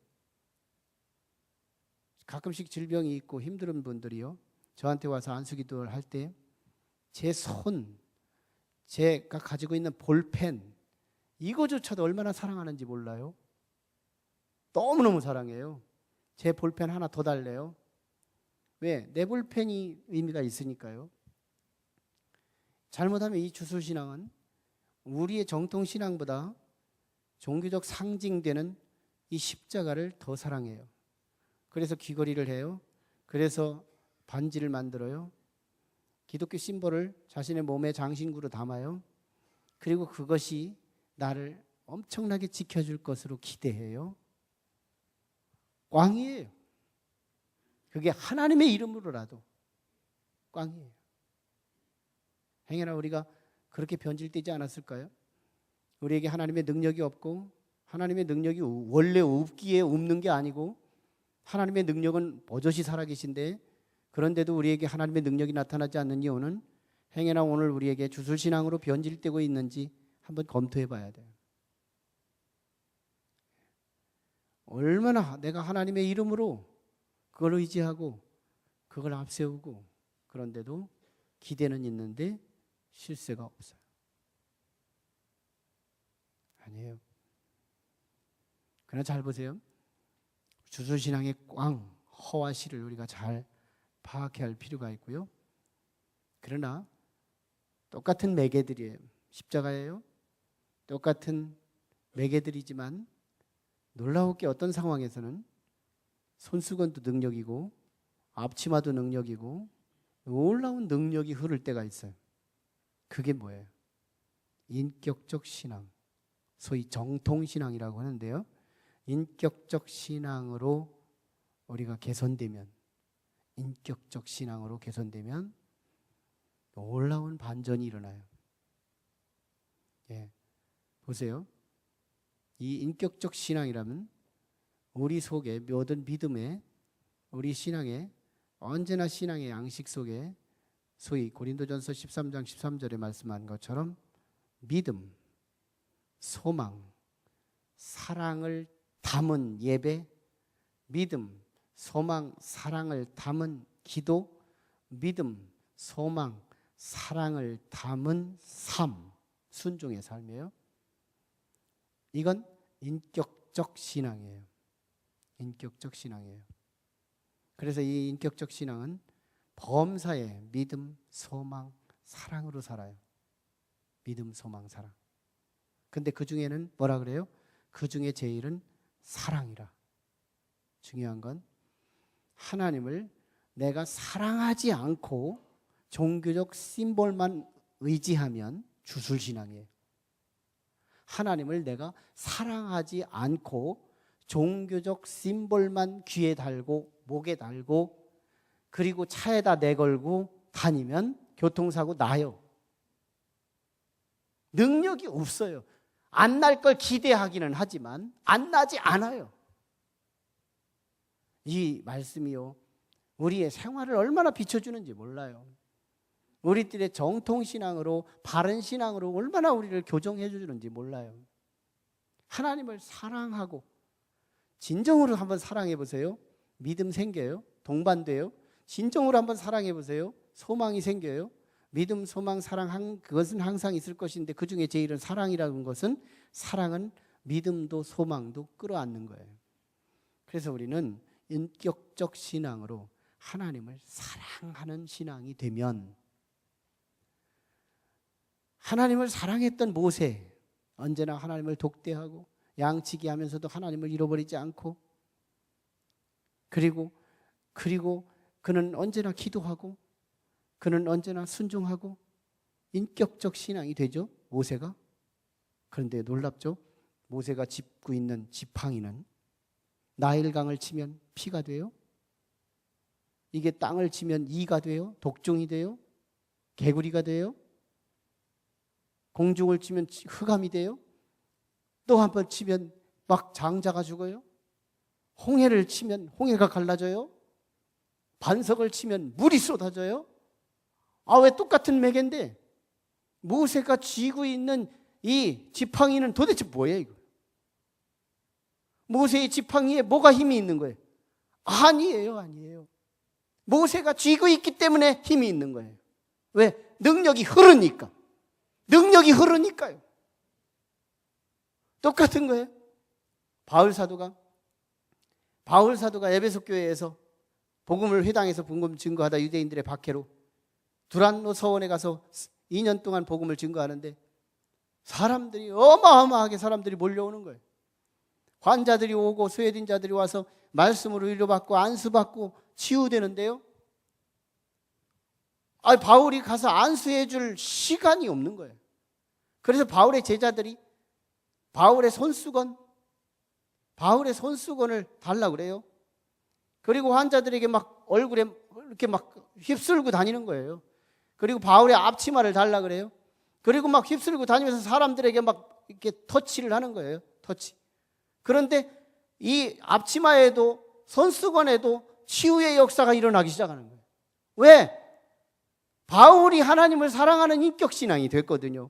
가끔씩 질병이 있고 힘든 분들이요, 저한테 와서 안수기도를 할 때 제 손, 제가 가지고 있는 볼펜 이거조차도 얼마나 사랑하는지 몰라요. 너무너무 사랑해요. 제 볼펜 하나 더 달래요. 왜? 내 볼펜이 의미가 있으니까요. 잘못하면 이 주술신앙은 우리의 정통신앙보다 종교적 상징되는 이 십자가를 더 사랑해요. 그래서 귀걸이를 해요. 그래서 반지를 만들어요. 기독교 심볼을 자신의 몸의 장신구로 담아요. 그리고 그것이 나를 엄청나게 지켜줄 것으로 기대해요? 꽝이에요. 그게 하나님의 이름으로라도 꽝이에요. 행여나 우리가 그렇게 변질되지 않았을까요? 우리에게 하나님의 능력이 없고, 하나님의 능력이 원래 없기에 없는 게 아니고, 하나님의 능력은 버젓이 살아계신데, 그런데도 우리에게 하나님의 능력이 나타나지 않는 이유는 행여나 오늘 우리에게 주술신앙으로 변질되고 있는지 한번 검토해 봐야 돼요. 얼마나 내가 하나님의 이름으로 그걸 의지하고 그걸 앞세우고, 그런데도 기대는 있는데 실세가 없어요. 아니에요. 그러나 잘 보세요. 주술신앙의 꽝, 허와 실을 우리가 잘 파악해야 할 필요가 있고요. 그러나 똑같은 매개들이에요. 십자가예요. 똑같은 매개들이지만 놀라웠게 어떤 상황에서는 손수건도 능력이고 앞치마도 능력이고 놀라운 능력이 흐를 때가 있어요. 그게 뭐예요? 인격적 신앙, 소위 정통신앙이라고 하는데요. 인격적 신앙으로 우리가 개선되면, 인격적 신앙으로 개선되면 놀라운 반전이 일어나요. 예, 보세요. 이 인격적 신앙이라면 우리 속에 모든 믿음에, 우리 신앙에, 언제나 신앙의 양식 속에 소위 고린도전서 13장 13절에 말씀한 것처럼 믿음, 소망, 사랑을 담은 예배, 믿음, 소망, 사랑을 담은 기도, 믿음, 소망, 사랑을 담은 삶, 순종의 삶이에요. 이건 인격적 신앙이에요. 인격적 신앙이에요. 그래서 이 인격적 신앙은 범사에 믿음, 소망, 사랑으로 살아요. 믿음, 소망, 사랑. 근데 그 중에는 뭐라 그래요? 그 중에 제일은 사랑이라. 중요한 건 하나님을 내가 사랑하지 않고 종교적 심볼만 의지하면 주술신앙이에요. 하나님을 내가 사랑하지 않고 종교적 심볼만 귀에 달고 목에 달고 그리고 차에다 내걸고 다니면 교통사고 나요. 능력이 없어요. 안 날 걸 기대하기는 하지만 안 나지 않아요. 이 말씀이요, 우리의 생활을 얼마나 비춰주는지 몰라요. 우리들의 정통신앙으로, 바른 신앙으로 얼마나 우리를 교정해 주는지 몰라요. 하나님을 사랑하고 진정으로 한번 사랑해 보세요. 믿음 생겨요. 동반돼요. 진정으로 한번 사랑해 보세요. 소망이 생겨요. 믿음, 소망, 사랑 그것은 항상 있을 것인데 그 중에 제일은 사랑이라는 것은, 사랑은 믿음도 소망도 끌어안는 거예요. 그래서 우리는 인격적 신앙으로 하나님을 사랑하는 신앙이 되면, 하나님을 사랑했던 모세, 언제나 하나님을 독대하고 양치기 하면서도 하나님을 잃어버리지 않고, 그리고 그는 언제나 기도하고 그는 언제나 순종하고 인격적 신앙이 되죠, 모세가. 그런데 놀랍죠? 모세가 짚고 있는 지팡이는 나일강을 치면 피가 돼요. 이게 땅을 치면 이가 돼요. 독종이 돼요. 개구리가 돼요. 공중을 치면 흑암이 돼요. 또 한 번 치면 막 장자가 죽어요. 홍해를 치면 홍해가 갈라져요. 반석을 치면 물이 쏟아져요. 아, 왜 똑같은 매개인데 모세가 쥐고 있는 이 지팡이는 도대체 뭐예요, 이거? 모세의 지팡이에 뭐가 힘이 있는 거예요? 아니에요. 모세가 쥐고 있기 때문에 힘이 있는 거예요. 왜? 능력이 흐르니까. 능력이 흐르니까요. 똑같은 거예요. 바울 사도가 에베소 교회에서 복음을 회당에서 복음 증거하다 유대인들의 박해로 두란노 서원에 가서 2년 동안 복음을 증거하는데 사람들이 어마어마하게 사람들이 몰려오는 거예요. 환자들이 오고 소외된 자들이 와서 말씀으로 위로받고 안수받고 치유되는데요. 바울이 가서 안수해 줄 시간이 없는 거예요. 그래서 바울의 제자들이 바울의 손수건을 달라고 그래요. 그리고 환자들에게 막 얼굴에 이렇게 막 휩쓸고 다니는 거예요. 그리고 바울의 앞치마를 달라고 그래요. 그리고 막 휩쓸고 다니면서 사람들에게 막 이렇게 터치를 하는 거예요. 터치. 그런데 이 앞치마에도 손수건에도 치유의 역사가 일어나기 시작하는 거예요. 왜? 바울이 하나님을 사랑하는 인격신앙이 됐거든요.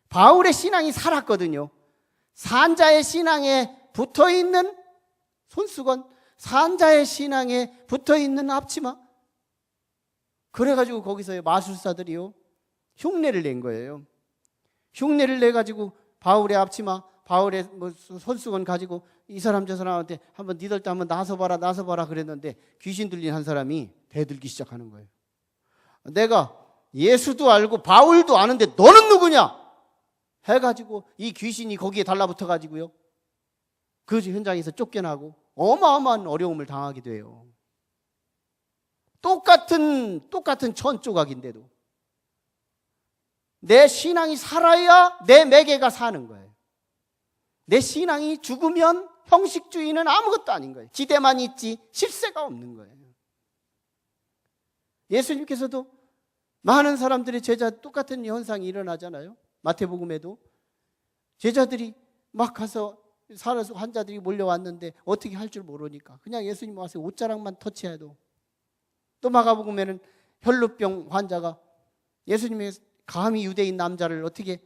바울의 신앙이 살았거든요. 산자의 신앙에 붙어있는 손수건, 산자의 신앙에 붙어있는 앞치마. 그래가지고 거기서 마술사들이요 흉내를 낸 거예요. 흉내를 내가지고 바울의 앞치마, 바울의 손수건 가지고 이 사람 저 사람한테 한번 니들 때 한번 나서봐라 그랬는데 귀신 들린 한 사람이 대들기 시작하는 거예요. 내가 예수도 알고 바울도 아는데 너는 누구냐? 해가지고 이 귀신이 거기에 달라붙어가지고요 그 현장에서 쫓겨나고 어마어마한 어려움을 당하게 돼요. 똑같은 천 조각인데도 내 신앙이 살아야 내 매개가 사는 거예요. 내 신앙이 죽으면 형식주의는 아무것도 아닌 거예요. 기대만 있지 실세가 없는 거예요. 예수님께서도 많은 사람들이 제자 똑같은 현상이 일어나잖아요. 마태복음에도 제자들이 막 가서 살아서 환자들이 몰려왔는데 어떻게 할 줄 모르니까 그냥 예수님 와서 옷자락만 터치해도, 또 마가복음에는 혈루병 환자가 예수님이 감히 유대인 남자를 어떻게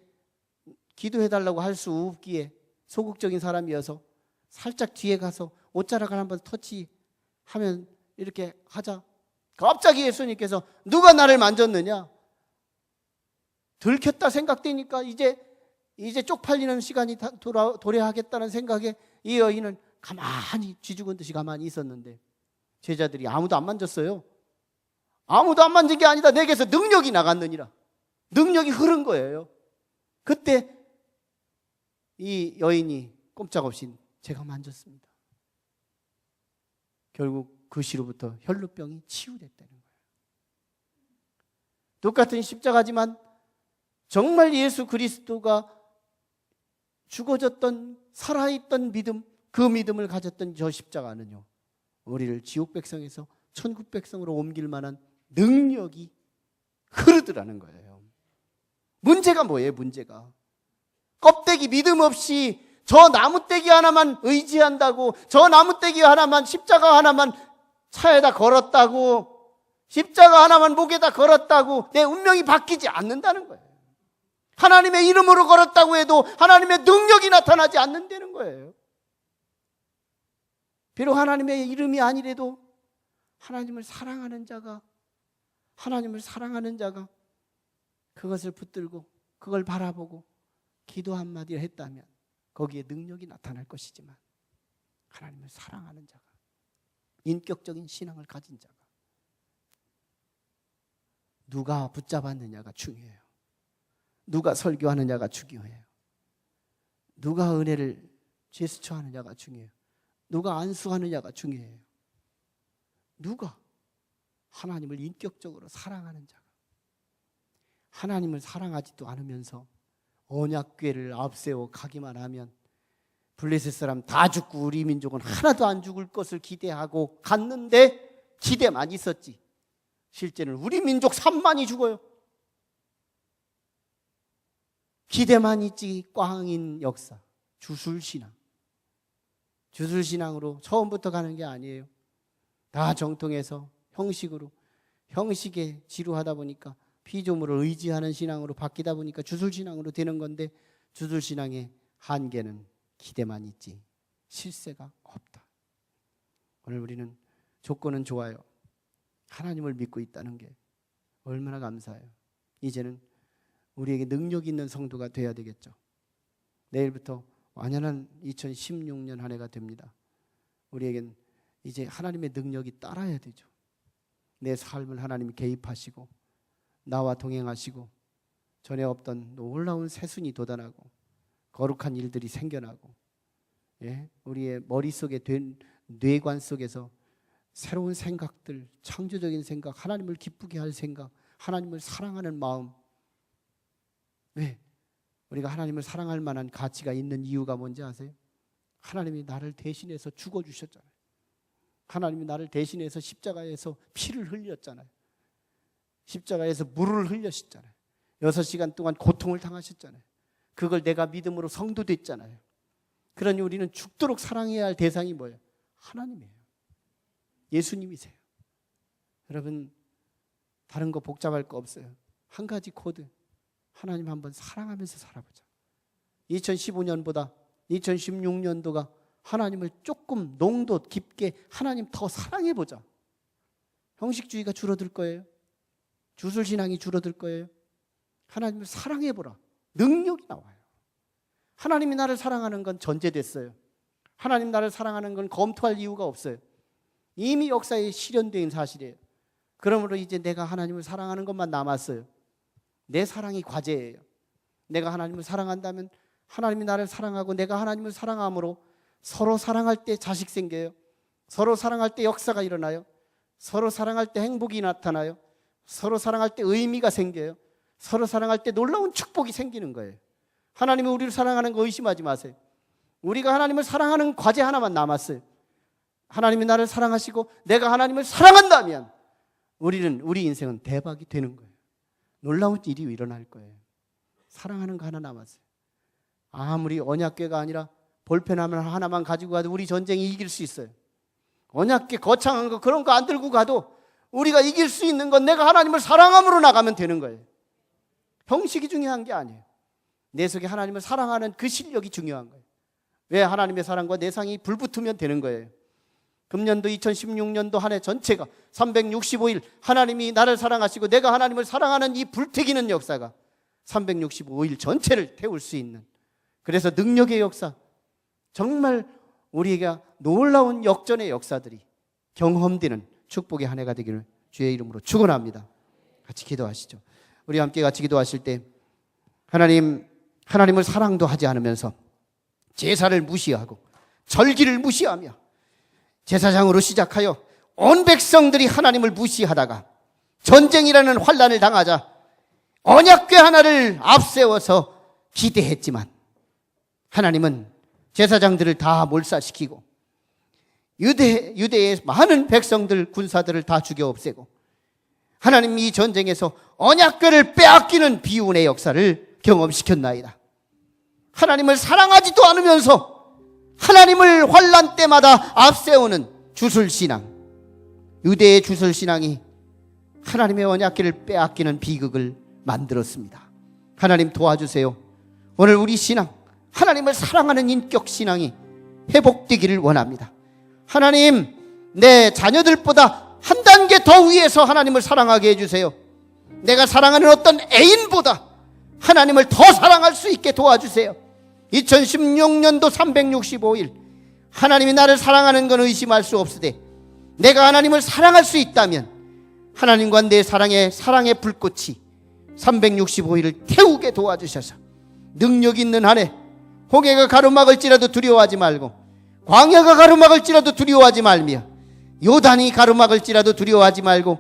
기도해달라고 할 수 없기에 소극적인 사람이어서 살짝 뒤에 가서 옷자락을 한번 터치하면 이렇게 하자. 갑자기 예수님께서 누가 나를 만졌느냐? 들켰다 생각되니까 이제 쪽팔리는 시간이 도래하겠다는 생각에 이 여인은 가만히 쥐죽은 듯이 가만히 있었는데 제자들이 아무도 안 만졌어요. 아무도 안 만진 게 아니다. 내게서 능력이 나갔느니라. 능력이 흐른 거예요. 그때 이 여인이 꼼짝없이 제가 만졌습니다. 결국 그 시로부터 혈루병이 치유됐다는 거예요. 똑같은 십자가지만 정말 예수 그리스도가 죽어졌던 살아있던 믿음, 그 믿음을 가졌던 저 십자가는요 우리를 지옥 백성에서 천국 백성으로 옮길 만한 능력이 흐르더라는 거예요. 문제가 뭐예요? 문제가 껍데기 믿음 없이 저 나무떼기 하나만 의지한다고, 저 나무떼기 하나만, 십자가 하나만 차에다 걸었다고, 십자가 하나만 목에다 걸었다고 내 운명이 바뀌지 않는다는 거예요. 하나님의 이름으로 걸었다고 해도 하나님의 능력이 나타나지 않는다는 거예요. 비록 하나님의 이름이 아니래도 하나님을 사랑하는 자가 그것을 붙들고 그걸 바라보고 기도 한마디를 했다면 거기에 능력이 나타날 것이지만, 하나님을 사랑하는 자가, 인격적인 신앙을 가진 자가 누가 붙잡았느냐가 중요해요. 누가 설교하느냐가 중요해요. 누가 은혜를 제스처하느냐가 중요해요. 누가 안수하느냐가 중요해요. 누가 하나님을 인격적으로 사랑하는 자가, 하나님을 사랑하지도 않으면서 언약궤를 앞세워 가기만 하면 블레셋 사람 다 죽고 우리 민족은 하나도 안 죽을 것을 기대하고 갔는데 기대만 있었지 실제는 우리 민족 3만이 죽어요. 기대만 있지 꽝인 역사, 주술신앙으로 처음부터 가는 게 아니에요. 다 정통해서 형식에 지루하다 보니까 피조물을 의지하는 신앙으로 바뀌다 보니까 주술신앙으로 되는 건데, 주술신앙의 한계는 기대만 있지 실세가 없다. 오늘 우리는 조건은 좋아요. 하나님을 믿고 있다는 게 얼마나 감사해요. 이제는 우리에게 능력 있는 성도가 돼야 되겠죠. 내일부터 완연한 2016년 한 해가 됩니다. 우리에겐 이제 하나님의 능력이 따라야 되죠. 내 삶을 하나님이 개입하시고 나와 동행하시고 전에 없던 놀라운 새순이 돋아나고 거룩한 일들이 생겨나고, 우리의 머릿속에 뇌관 속에서 새로운 생각들, 창조적인 생각, 하나님을 기쁘게 할 생각, 하나님을 사랑하는 마음, 우리가 하나님을 사랑할 만한 가치가 있는 이유가 뭔지 아세요? 하나님이 나를 대신해서 죽어주셨잖아요. 하나님이 나를 대신해서 십자가에서 피를 흘렸잖아요. 십자가에서 물을 흘렸잖아요. 6시간 동안 고통을 당하셨잖아요. 그걸 내가 믿음으로 성도됐잖아요. 그러니 우리는 죽도록 사랑해야 할 대상이 뭐예요? 하나님이에요. 예수님이세요. 여러분, 다른 거 복잡할 거 없어요. 한 가지 코드, 하나님 한번 사랑하면서 살아보자. 2015년보다 2016년도가 하나님을 조금 농도 깊게 하나님 더 사랑해보자. 형식주의가 줄어들 거예요. 주술신앙이 줄어들 거예요. 하나님을 사랑해보라. 능력이 나와요. 하나님이 나를 사랑하는 건 전제됐어요. 하나님 나를 사랑하는 건 검토할 이유가 없어요. 이미 역사에 실현된 사실이에요. 그러므로 이제 내가 하나님을 사랑하는 것만 남았어요. 내 사랑이 과제예요. 내가 하나님을 사랑한다면 하나님이 나를 사랑하고 내가 하나님을 사랑함으로 서로 사랑할 때 자식 생겨요. 서로 사랑할 때 역사가 일어나요. 서로 사랑할 때 행복이 나타나요. 서로 사랑할 때 의미가 생겨요. 서로 사랑할 때 놀라운 축복이 생기는 거예요. 하나님이 우리를 사랑하는 거 의심하지 마세요. 우리가 하나님을 사랑하는 과제 하나만 남았어요. 하나님이 나를 사랑하시고 내가 하나님을 사랑한다면 우리 인생은 대박이 되는 거예요. 놀라운 일이 일어날 거예요. 사랑하는 거 하나 남았어요. 아무리 언약궤가 아니라 볼펜 하나만 가지고 가도 우리 전쟁이 이길 수 있어요. 언약궤 거창한 거 그런 거 안 들고 가도 우리가 이길 수 있는 건 내가 하나님을 사랑함으로 나가면 되는 거예요. 형식이 중요한 게 아니에요. 내 속에 하나님을 사랑하는 그 실력이 중요한 거예요. 왜? 하나님의 사랑과 내 상이 불붙으면 되는 거예요. 금년도 2016년도 한 해 전체가 365일 하나님이 나를 사랑하시고 내가 하나님을 사랑하는 이 불태기는 역사가 365일 전체를 태울 수 있는, 그래서 능력의 역사, 정말 우리가 놀라운 역전의 역사들이 경험되는 축복의 한 해가 되기를 주의 이름으로 축원합니다. 같이 기도하시죠. 우리 함께 같이 기도하실 때 하나님을 사랑도 하지 않으면서 제사를 무시하고 절기를 무시하며 제사장으로 시작하여 온 백성들이 하나님을 무시하다가 전쟁이라는 환난을 당하자 언약궤 하나를 앞세워서 기대했지만 하나님은 제사장들을 다 몰살시키고 유대의 많은 백성들, 군사들을 다 죽여 없애고 하나님이 이 전쟁에서 언약궤를 빼앗기는 비운의 역사를 경험시켰나이다. 하나님을 사랑하지도 않으면서 하나님을 환난 때마다 앞세우는 주술신앙, 유대의 주술신앙이 하나님의 언약궤를 빼앗기는 비극을 만들었습니다. 하나님 도와주세요. 오늘 우리 신앙, 하나님을 사랑하는 인격 신앙이 회복되기를 원합니다. 하나님, 내 자녀들보다 한 단계 더 위에서 하나님을 사랑하게 해주세요. 내가 사랑하는 어떤 애인보다 하나님을 더 사랑할 수 있게 도와주세요. 2016년도 365일 하나님이 나를 사랑하는 건 의심할 수 없으되 내가 하나님을 사랑할 수 있다면 하나님과 내 사랑의 불꽃이 365일을 태우게 도와주셔서 능력 있는 한 해, 홍해가 가로막을지라도 두려워하지 말고 광야가 가로막을지라도 두려워하지 말며 요단이 가로막을지라도 두려워하지 말고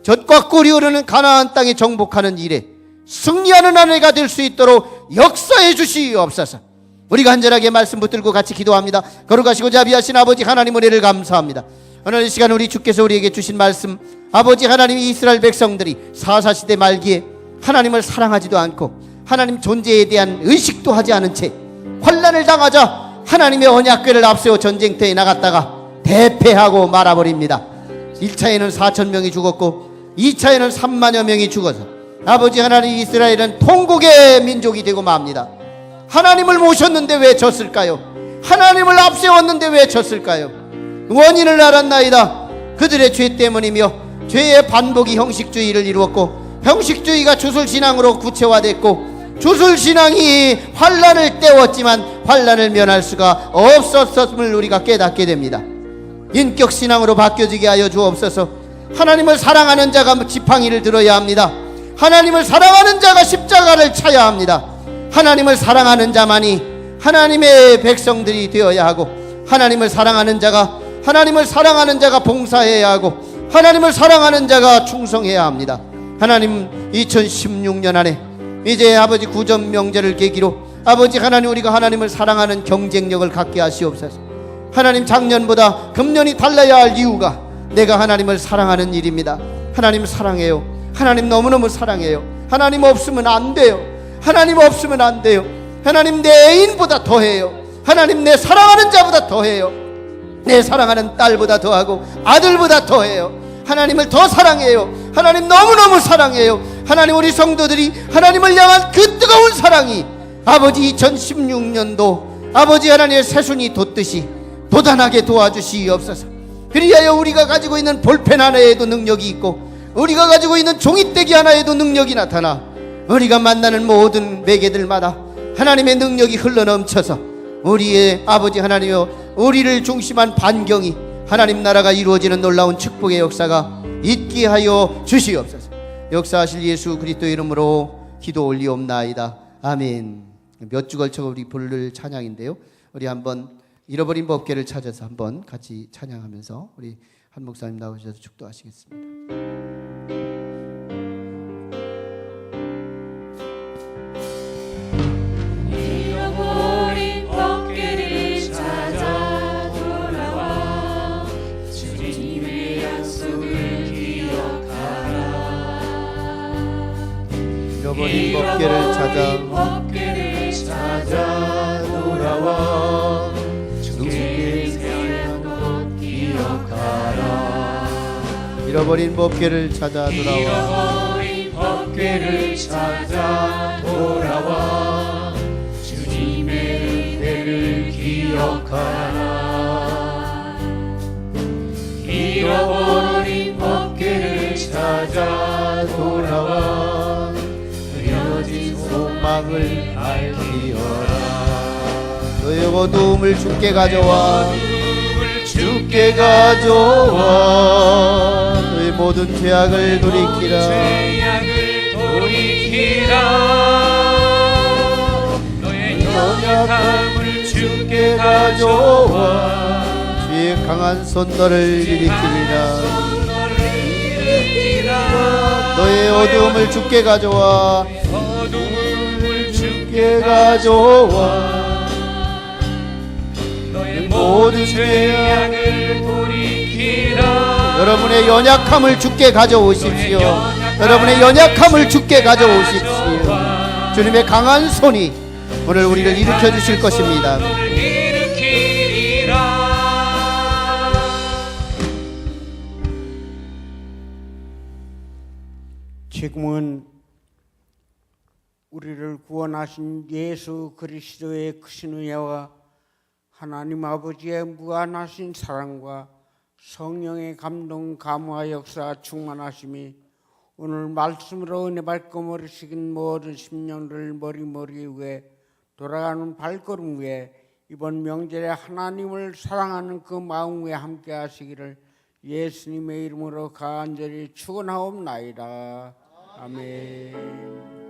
젖과 꿀이 흐르는 가나안 땅에 정복하는 일에 승리하는 한 해가 될 수 있도록 역사해 주시옵소서. 우리가 간절하게 말씀 붙들고 같이 기도합니다. 거룩하시고 자비하신 아버지 하나님, 은혜를 감사합니다. 오늘 이 시간 우리 주께서 우리에게 주신 말씀, 아버지 하나님, 이스라엘 백성들이 사사시대 말기에 하나님을 사랑하지도 않고 하나님 존재에 대한 의식도 하지 않은 채 환난을 당하자 하나님의 언약궤를 앞세워 전쟁터에 나갔다가 대패하고 말아버립니다. 1차에는 4,000명이 죽었고 2차에는 3만여 명이 죽어서 아버지 하나님, 이스라엘은 통곡의 민족이 되고 맙니다. 하나님을 모셨는데 왜 졌을까요? 하나님을 앞세웠는데 왜 졌을까요? 원인을 알았나이다. 그들의 죄 때문이며 죄의 반복이 형식주의를 이루었고 형식주의가 주술신앙으로 구체화됐고 주술신앙이 환난을 때웠지만 환난을 면할 수가 없었음을 우리가 깨닫게 됩니다. 인격신앙으로 바뀌어지게 하여 주옵소서. 하나님을 사랑하는 자가 지팡이를 들어야 합니다. 하나님을 사랑하는 자가 십자가를 차야 합니다. 하나님을 사랑하는 자만이 하나님의 백성들이 되어야 하고 하나님을 사랑하는 자가 봉사해야 하고 하나님을 사랑하는 자가 충성해야 합니다. 하나님, 2016년 안에 이제 아버지 구전 명절을 계기로 아버지 하나님, 우리가 하나님을 사랑하는 경쟁력을 갖게 하시옵소서. 하나님, 작년보다 금년이 달라야 할 이유가 내가 하나님을 사랑하는 일입니다. 하나님 사랑해요. 하나님 너무너무 사랑해요. 하나님 없으면 안 돼요. 하나님 없으면 안 돼요. 하나님 내 애인보다 더해요. 하나님 내 사랑하는 자보다 더해요. 내 사랑하는 딸보다 더하고 아들보다 더해요. 하나님을 더 사랑해요. 하나님 너무너무 사랑해요. 하나님, 우리 성도들이 하나님을 향한 그 뜨거운 사랑이 아버지 2016년도 아버지 하나님의 새순이 돋듯이 도단하게 도와주시옵소서. 그리하여 우리가 가지고 있는 볼펜 하나에도 능력이 있고, 우리가 가지고 있는 종이떼기 하나에도 능력이 나타나 우리가 만나는 모든 매개들마다 하나님의 능력이 흘러넘쳐서 우리의 아버지 하나님여, 우리를 중심한 반경이 하나님 나라가 이루어지는 놀라운 축복의 역사가 있게 하여 주시옵소서. 역사하실 예수 그리스도의 이름으로 기도 올리옵나이다. 아멘. 몇 주 걸쳐 우리 부를 찬양인데요, 우리 한번 잃어버린 법궤를 찾아서 한번 같이 찬양하면서 우리 한 목사님 나오셔서 축도하시겠습니다. 잃어버린 법궤를 찾아 돌아와 주님의 약속을 기억하라. 잃어버린 법궤를 찾아 돌아와 주님의 세한 것 기억하라. 잃어버린 법궤를 찾아 돌아와 잃어버린 법궤를 찾아 돌아와 주님의 은혜를 기억하라. 잃어버린 법궤를 찾아 돌아와 흐려진 소망을 밝히어라. 너의 어두움을 주께 가져와, 주께 가져와. 너의 모든 죄악을 돌이키라. 너의 연약함을 주께 가져와. 주의 강한 손 너를 일으키리라. 너의 어두움을 주께 가져와, 주께 가져와. 너의 모든 죄악을 돌이키라. 여러분의 연약함을 주께 가져오십시오. 여러분의 연약함을 주께 가져오십시오. 주님의 강한 손이 오늘 우리를 일으켜 주실 것입니다. 지금은 우리를 구원하신 예수 그리스도의 크신 은혜와 하나님 아버지의 무한하신 사랑과 성령의 감동, 감화, 역사, 충만하심이 오늘 말씀으로 은혜 발걸음을 식은 모든 심령들 머리 위에 돌아가는 발걸음 위에 이번 명절에 하나님을 사랑하는 그 마음 위에 함께 하시기를 예수님의 이름으로 간절히 축원하옵나이다. 아멘.